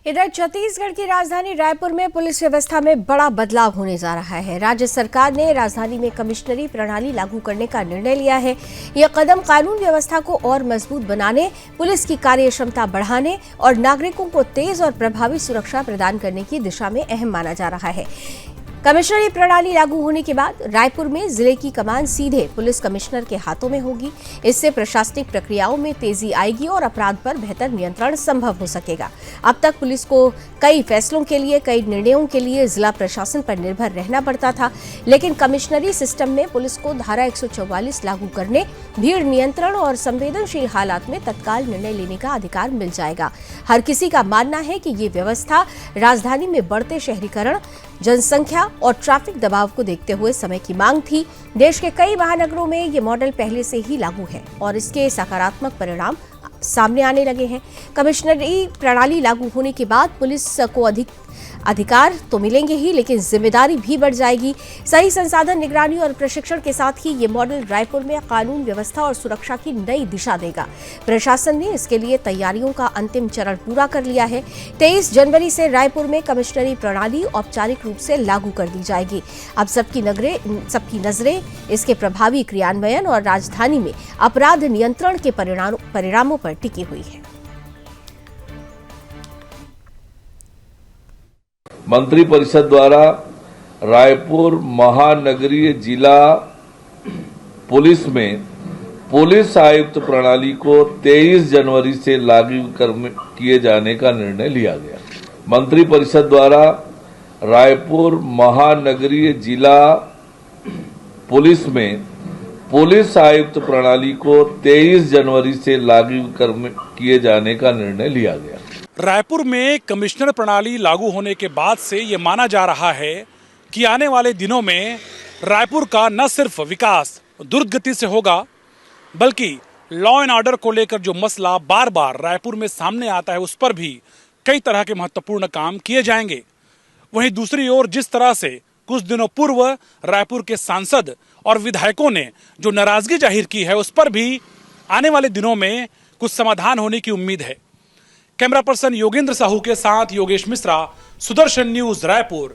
इधर छत्तीसगढ़ की राजधानी रायपुर में पुलिस व्यवस्था में बड़ा बदलाव होने जा रहा है। राज्य सरकार ने राजधानी में कमिश्नरी प्रणाली लागू करने का निर्णय लिया है। यह कदम कानून व्यवस्था को और मजबूत बनाने, पुलिस की कार्य क्षमता बढ़ाने और नागरिकों को तेज और प्रभावी सुरक्षा प्रदान करने की दिशा में अहम माना जा रहा है। कमिश्नरी प्रणाली लागू होने के बाद रायपुर में जिले की कमान सीधे पुलिस कमिश्नर के हाथों में होगी। इससे प्रशासनिक प्रक्रियाओं में तेजी आएगी और अपराध पर बेहतर नियंत्रण संभव हो सकेगा। अब तक पुलिस को कई फैसलों के लिए, कई निर्णयों के लिए जिला प्रशासन पर निर्भर रहना पड़ता था, लेकिन कमिश्नरी सिस्टम में पुलिस को धारा 144 लागू करने, भीड़ नियंत्रण और संवेदनशील हालात में तत्काल निर्णय लेने का अधिकार मिल जाएगा। हर किसी का मानना है कि ये व्यवस्था राजधानी में बढ़ते शहरीकरण, जनसंख्या और ट्रैफिक दबाव को देखते हुए समय की मांग थी। देश के कई महानगरों में ये मॉडल पहले से ही लागू है और इसके सकारात्मक परिणाम सामने आने लगे हैं। कमिश्नरी प्रणाली लागू होने के बाद पुलिस को अधिकार तो मिलेंगे ही, लेकिन जिम्मेदारी भी बढ़ जाएगी। सही संसाधन, निगरानी और प्रशिक्षण के साथ ही ये मॉडल रायपुर में कानून व्यवस्था और सुरक्षा की नई दिशा देगा। प्रशासन ने इसके लिए तैयारियों का अंतिम चरण पूरा कर लिया है। 23 जनवरी से रायपुर में कमिश्नरी प्रणाली औपचारिक रूप से लागू कर दी जाएगी। अब सबकी नजरें इसके प्रभावी क्रियान्वयन और राजधानी में अपराध नियंत्रण के परिणामों पर टिकी हुई है। मंत्रिपरिषद द्वारा रायपुर महानगरीय जिला पुलिस में पुलिस आयुक्त प्रणाली को 23 जनवरी से लागू किए जाने का निर्णय लिया गया। मंत्रिपरिषद द्वारा रायपुर महानगरीय जिला पुलिस में पुलिस आयुक्त प्रणाली को 23 जनवरी से लागू किए जाने का निर्णय लिया गया। रायपुर में कमिश्नर प्रणाली लागू होने के बाद से ये माना जा रहा है कि आने वाले दिनों में रायपुर का न सिर्फ विकास द्रुत गति से होगा, बल्कि लॉ एंड ऑर्डर को लेकर जो मसला बार बार रायपुर में सामने आता है, उस पर भी कई तरह के महत्वपूर्ण काम किए जाएंगे। वहीं दूसरी ओर जिस तरह से कुछ दिनों पूर्व रायपुर के सांसद और विधायकों ने जो नाराजगी जाहिर की है, उस पर भी आने वाले दिनों में कुछ समाधान होने की उम्मीद है। कैमरा पर्सन योगेंद्र साहू के साथ योगेश मिश्रा, सुदर्शन न्यूज, रायपुर।